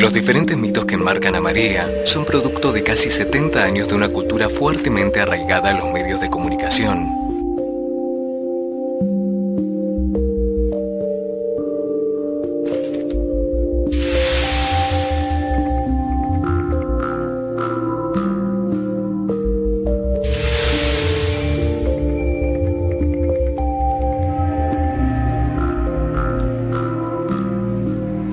Los diferentes mitos que enmarcan a Marea son producto de casi 70 años de una cultura fuertemente arraigada a los medios de comunicación.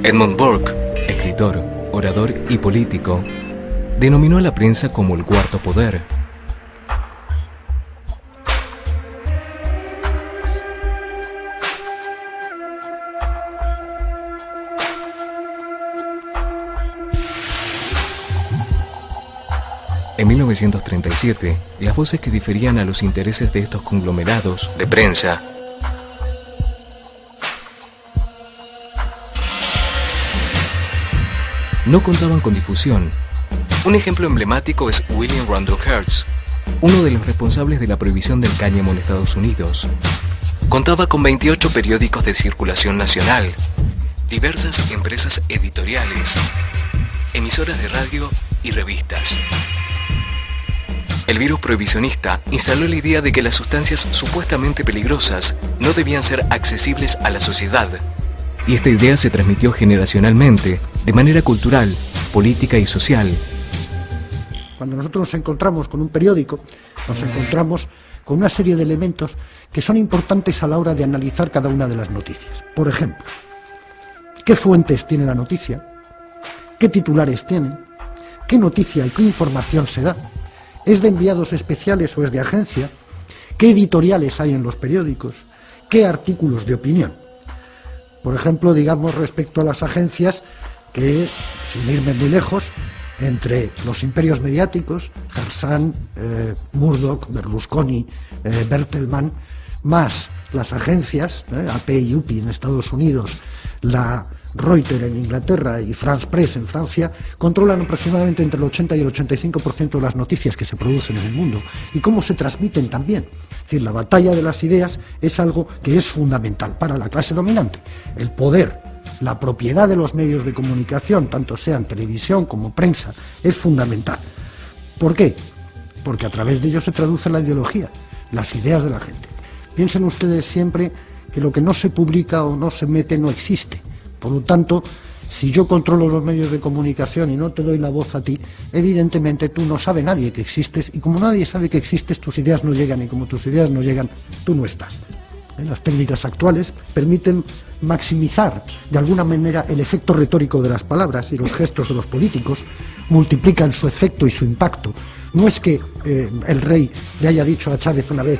Edmund Burke, escritor, orador y político, denominó a la prensa como el cuarto poder. En 1937, las voces que diferían a los intereses de estos conglomerados de prensa no contaban con difusión. Un ejemplo emblemático es William Randolph Hearst, uno de los responsables de la prohibición del cáñamo en Estados Unidos. Contaba con 28 periódicos de circulación nacional, diversas empresas editoriales, emisoras de radio y revistas. El virus prohibicionista instaló la idea de que las sustancias supuestamente peligrosas no debían ser accesibles a la sociedad. Y esta idea se transmitió generacionalmente, de manera cultural, política y social. Cuando nosotros nos encontramos con un periódico, nos encontramos con una serie de elementos que son importantes a la hora de analizar cada una de las noticias. Por ejemplo, ¿qué fuentes tiene la noticia? ¿Qué titulares tiene? ¿Qué noticia y qué información se da? ¿Es de enviados especiales o es de agencia? ¿Qué editoriales hay en los periódicos? ¿Qué artículos de opinión? Por ejemplo, digamos respecto a las agencias que, sin irme muy lejos, entre los imperios mediáticos, Harsan, Murdoch, Berlusconi, Bertelsmann, más las agencias, AP y UPI en Estados Unidos, la Reuters en Inglaterra y France Press en Francia, controlan aproximadamente entre el 80 y el 85% de las noticias que se producen en el mundo y cómo se transmiten también. Es decir, la batalla de las ideas es algo que es fundamental para la clase dominante. El poder, la propiedad de los medios de comunicación, tanto sean televisión como prensa, es fundamental. ¿Por qué? Porque a través de ello se traduce la ideología, las ideas de la gente. Piensen ustedes siempre que lo que no se publica o no se mete no existe. Por lo tanto, si yo controlo los medios de comunicación y no te doy la voz a ti, evidentemente tú no sabe nadie que existes, y como nadie sabe que existes, tus ideas no llegan, y como tus ideas no llegan, tú no estás. Las técnicas actuales permiten maximizar de alguna manera el efecto retórico de las palabras, y los gestos de los políticos multiplican su efecto y su impacto. No es que el rey le haya dicho a Chávez una vez,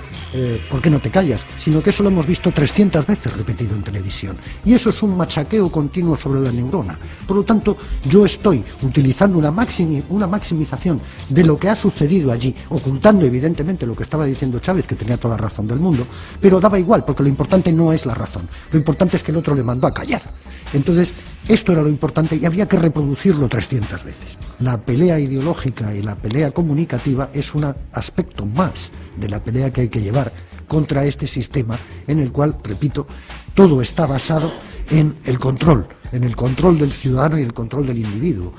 ¿por qué no te callas?, sino que eso lo hemos visto 300 veces repetido en televisión. Y eso es un machaqueo continuo sobre la neurona. Por lo tanto, yo estoy utilizando una maximización de lo que ha sucedido allí, ocultando evidentemente lo que estaba diciendo Chávez, que tenía toda la razón del mundo, pero daba igual, porque lo importante no es la razón. Lo importante es que el otro le mandó a callar. Entonces, esto era lo importante y había que reproducirlo 300 veces. La pelea ideológica y la pelea comunicativa es un aspecto más de la pelea que hay que llevar contra este sistema en el cual, repito, todo está basado en el control del ciudadano y el control del individuo.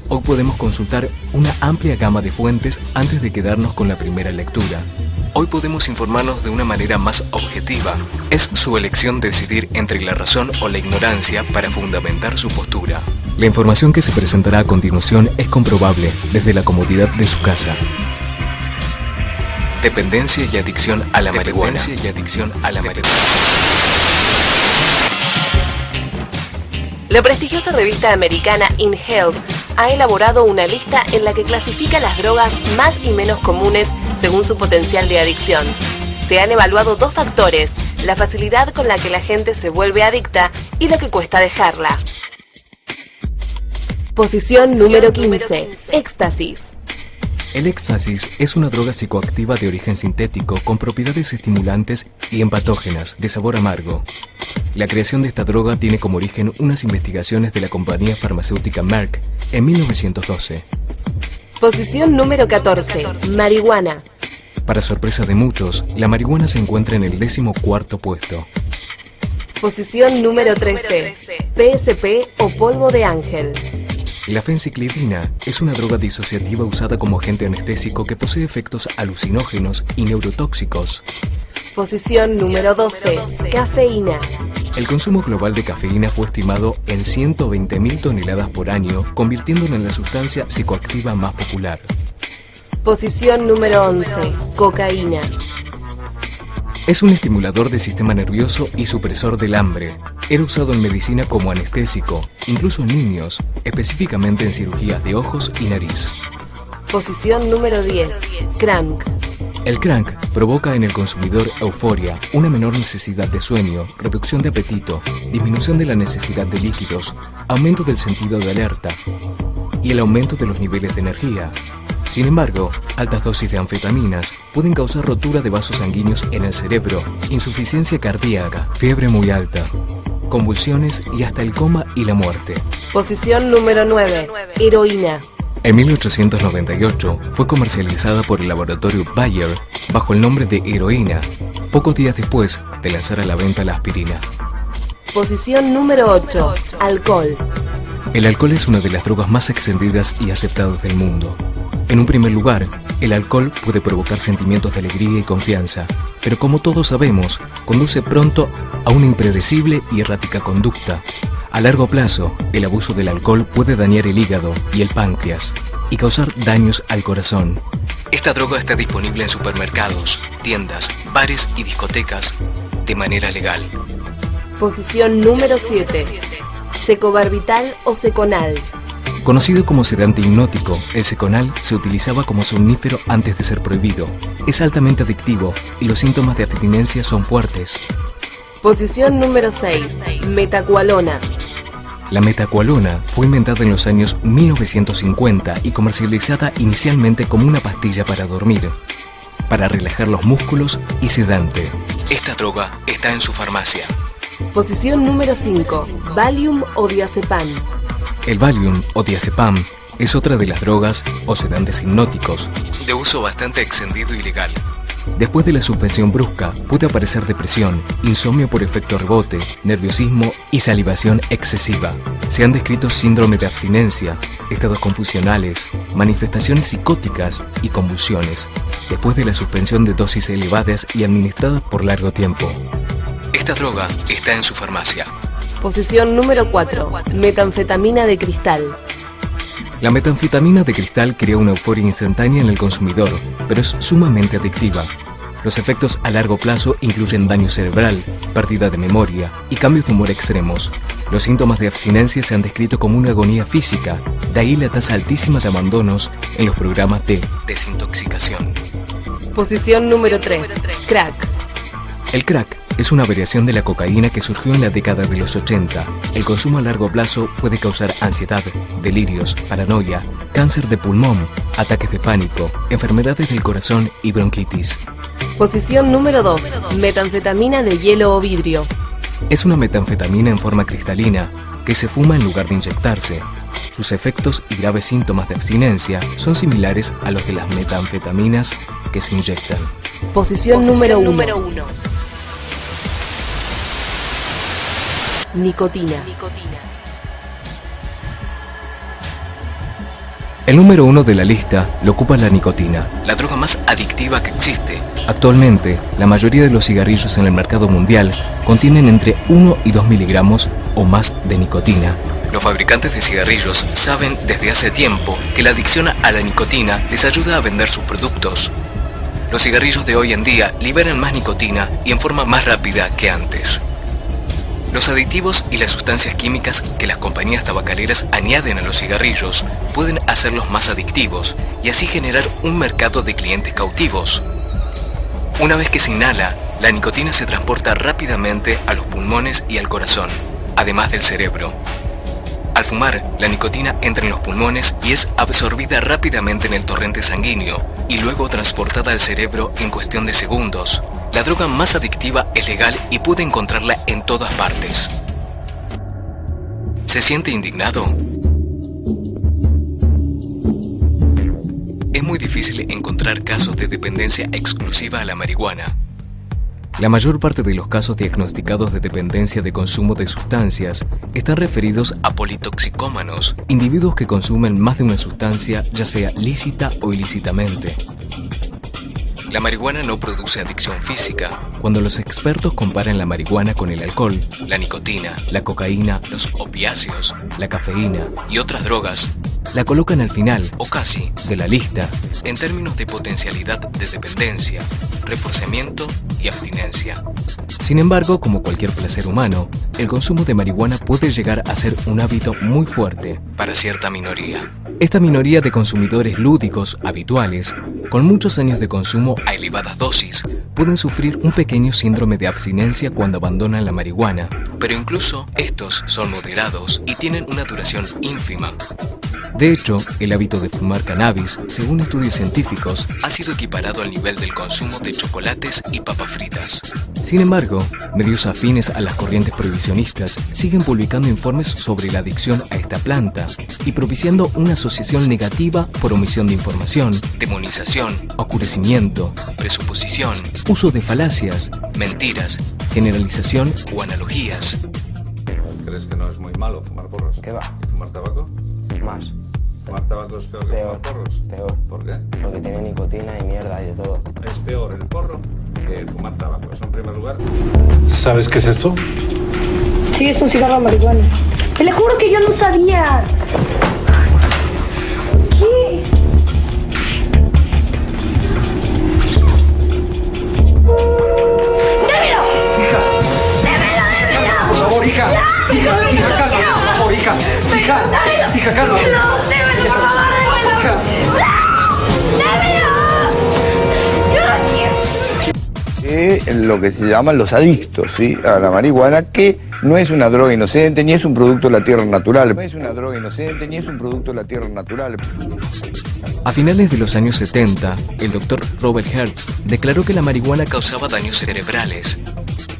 Hoy podemos consultar una amplia gama de fuentes antes de quedarnos con la primera lectura. Hoy podemos informarnos de una manera más objetiva. Es su elección decidir entre la razón o la ignorancia para fundamentar su postura. La información que se presentará a continuación es comprobable desde la comodidad de su casa. Dependencia y adicción a la marihuana. La prestigiosa revista americana In Health ha elaborado una lista en la que clasifica las drogas más y menos comunes según su potencial de adicción. Se han evaluado dos factores: la facilidad con la que la gente se vuelve adicta y lo que cuesta dejarla. Posición número 15. Éxtasis. El éxtasis es una droga psicoactiva de origen sintético con propiedades estimulantes y empatógenas de sabor amargo. La creación de esta droga tiene como origen unas investigaciones de la compañía farmacéutica Merck en 1912. Posición número 14. Marihuana. Para sorpresa de muchos, la marihuana se encuentra en el 14º puesto. Posición número 13. PSP o polvo de ángel. La fenciclidina es una droga disociativa usada como agente anestésico que posee efectos alucinógenos y neurotóxicos. Posición número 12. Cafeína. El consumo global de cafeína fue estimado en 120.000 toneladas por año, convirtiéndola en la sustancia psicoactiva más popular. Posición número 11. Cocaína. Es un estimulador del sistema nervioso y supresor del hambre. Era usado en medicina como anestésico, incluso en niños, específicamente en cirugías de ojos y nariz. Posición número 10. Crank. El crank provoca en el consumidor euforia, una menor necesidad de sueño, reducción de apetito, disminución de la necesidad de líquidos, aumento del sentido de alerta y el aumento de los niveles de energía. Sin embargo, altas dosis de anfetaminas pueden causar rotura de vasos sanguíneos en el cerebro, insuficiencia cardíaca, fiebre muy alta, convulsiones y hasta el coma y la muerte. Posición número 9. Heroína. En 1898 fue comercializada por el laboratorio Bayer bajo el nombre de heroína, pocos días después de lanzar a la venta la aspirina. Posición número 8. Alcohol. El alcohol es una de las drogas más extendidas y aceptadas del mundo. En un primer lugar, el alcohol puede provocar sentimientos de alegría y confianza, pero como todos sabemos, conduce pronto a una impredecible y errática conducta. A largo plazo, el abuso del alcohol puede dañar el hígado y el páncreas y causar daños al corazón. Esta droga está disponible en supermercados, tiendas, bares y discotecas de manera legal. Posición número 7. Secobarbital o Seconal. Conocido como sedante hipnótico, el Seconal se utilizaba como somnífero antes de ser prohibido. Es altamente adictivo y los síntomas de abstinencia son fuertes. Posición número 6. Metacualona. La metacualona fue inventada en los años 1950 y comercializada inicialmente como una pastilla para dormir, para relajar los músculos y sedante. Esta droga está en su farmacia. Posición número 5. Valium o diazepam. El Valium o diazepam es otra de las drogas o sedantes hipnóticos de uso bastante extendido y legal. Después de la suspensión brusca, puede aparecer depresión, insomnio por efecto rebote, nerviosismo y salivación excesiva. Se han descrito síndrome de abstinencia, estados confusionales, manifestaciones psicóticas y convulsiones, después de la suspensión de dosis elevadas y administradas por largo tiempo. Esta droga está en su farmacia. Posición número 4. Metanfetamina de cristal. La metanfetamina de cristal crea una euforia instantánea en el consumidor, pero es sumamente adictiva. Los efectos a largo plazo incluyen daño cerebral, pérdida de memoria y cambios de humor extremos. Los síntomas de abstinencia se han descrito como una agonía física, de ahí la tasa altísima de abandonos en los programas de desintoxicación. Posición número 3. Crack. El crack es una variación de la cocaína que surgió en la década de los 80. El consumo a largo plazo puede causar ansiedad, delirios, paranoia, cáncer de pulmón, ataques de pánico, enfermedades del corazón y bronquitis. Posición número 2. Metanfetamina de hielo o vidrio. Es una metanfetamina en forma cristalina que se fuma en lugar de inyectarse. Sus efectos y graves síntomas de abstinencia son similares a los de las metanfetaminas que se inyectan. Posición número 1. Nicotina. El número 1 de la lista lo ocupa la nicotina, la droga más adictiva que existe. Actualmente, la mayoría de los cigarrillos en el mercado mundial contienen entre 1 y 2 miligramos o más de nicotina. Los fabricantes de cigarrillos saben desde hace tiempo que la adicción a la nicotina les ayuda a vender sus productos. Los cigarrillos de hoy en día liberan más nicotina y en forma más rápida que antes. Los aditivos y las sustancias químicas que las compañías tabacaleras añaden a los cigarrillos pueden hacerlos más adictivos y así generar un mercado de clientes cautivos. Una vez que se inhala, la nicotina se transporta rápidamente a los pulmones y al corazón, además del cerebro. Al fumar, la nicotina entra en los pulmones y es absorbida rápidamente en el torrente sanguíneo y luego transportada al cerebro en cuestión de segundos. La droga más adictiva es legal y puede encontrarla en todas partes. ¿Se siente indignado? Es muy difícil encontrar casos de dependencia exclusiva a la marihuana. La mayor parte de los casos diagnosticados de dependencia de consumo de sustancias están referidos a politoxicómanos, individuos que consumen más de una sustancia, ya sea lícita o ilícitamente. La marihuana no produce adicción física. Cuando los expertos comparan la marihuana con el alcohol, la nicotina, la cocaína, los opiáceos, la cafeína y otras drogas, la colocan al final, o casi, de la lista, en términos de potencialidad de dependencia, reforzamiento y abstinencia. Sin embargo, como cualquier placer humano, el consumo de marihuana puede llegar a ser un hábito muy fuerte para cierta minoría. Esta minoría de consumidores lúdicos habituales, con muchos años de consumo a elevadas dosis, pueden sufrir un pequeño síndrome de abstinencia cuando abandonan la marihuana, pero incluso estos son moderados y tienen una duración ínfima. De hecho, el hábito de fumar cannabis, según estudios científicos, ha sido equiparado al nivel del consumo de chocolates y papas fritas. Sin embargo, medios afines a las corrientes prohibicionistas siguen publicando informes sobre la adicción a esta planta y propiciando una asociación negativa por omisión de información, demonización, oscurecimiento, presuposición, uso de falacias, mentiras, generalización o analogías. ¿Crees que no es muy malo fumar porros? ¿Qué va? ¿Y fumar tabaco? Más. ¿Fumar tabaco es peor que fumar porros? Peor. ¿Por qué? Porque tiene nicotina y mierda y de todo. Es peor el porro que fumar tabaco. Eso en primer lugar. ¿Sabes qué es esto? Sí, es un cigarro marihuana. Te le juro que yo no sabía. ¿Qué? ¡Démelo! ¡Hija! ¡Démelo! ¡Por favor, hija! ¡No! ¡Hija, calma! ¡Por favor, hija! ¡Hija! ¡Hija, calma! ¡No! ¡Démelo, por favor, démelo! ¡Hija! ¡Démelo! ¡Yo no quiero! Lo que se llaman los adictos, ¿sí?, a la marihuana, que no es una droga inocente ni es un producto de la tierra natural. No es una droga inocente ni es un producto de la tierra natural. A finales de los años 70, el doctor Robert Hertz declaró que la marihuana causaba daños cerebrales.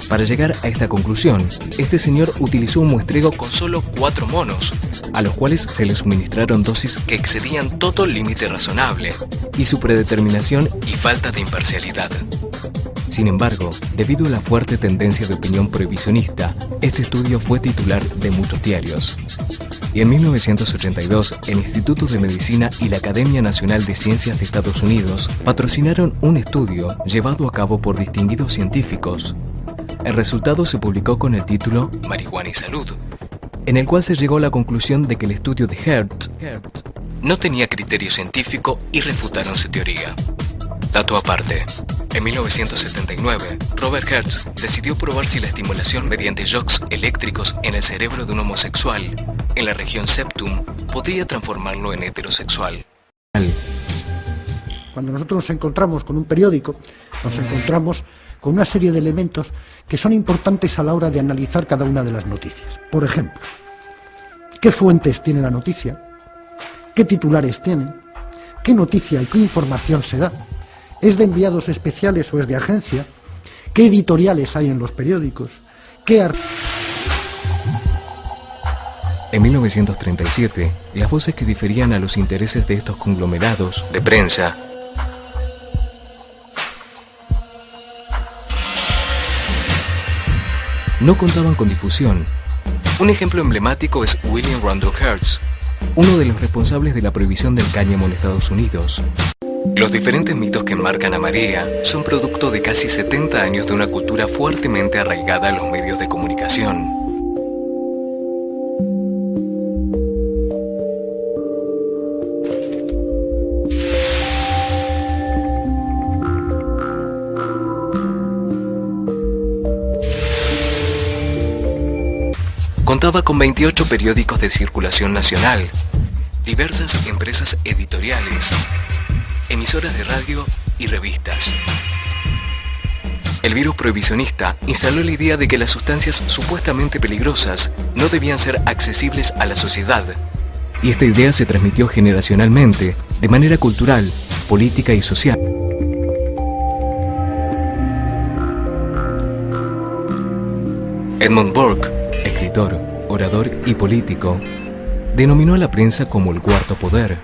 Para llegar a esta conclusión, este señor utilizó un muestreo con solo 4 monos, a los cuales se les suministraron dosis que excedían todo límite razonable, y su predeterminación y falta de imparcialidad. Sin embargo, debido a la fuerte tendencia de opinión prohibicionista, este estudio fue titular de muchos diarios. Y en 1982, el Instituto de Medicina y la Academia Nacional de Ciencias de Estados Unidos patrocinaron un estudio llevado a cabo por distinguidos científicos. El resultado se publicó con el título Marihuana y Salud, en el cual se llegó a la conclusión de que el estudio de Hertz no tenía criterio científico y refutaron su teoría. Dato aparte, en 1979, Robert Hertz decidió probar si la estimulación mediante shocks eléctricos en el cerebro de un homosexual, en la región septum, podría transformarlo en heterosexual. Cuando nosotros nos encontramos con un periódico, nos encontramos con una serie de elementos que son importantes a la hora de analizar cada una de las noticias. Por ejemplo, ¿qué fuentes tiene la noticia? ¿Qué titulares tiene? ¿Qué noticia y qué información se da? ¿Es de enviados especiales o es de agencia? ¿Qué editoriales hay en los periódicos? En 1937, las voces que diferían a los intereses de estos conglomerados de prensa no contaban con difusión. Un ejemplo emblemático es William Randolph Hearst, uno de los responsables de la prohibición del cáñamo en Estados Unidos. Los diferentes mitos que enmarcan a Marea son producto de casi 70 años de una cultura fuertemente arraigada a los medios de comunicación. Contaba con 28 periódicos de circulación nacional, diversas empresas editoriales, emisoras de radio y revistas. El virus prohibicionista instaló la idea de que las sustancias supuestamente peligrosas no debían ser accesibles a la sociedad. Y esta idea se transmitió generacionalmente, de manera cultural, política y social. Edmund Burke, escritor, orador y político, denominó a la prensa como el cuarto poder.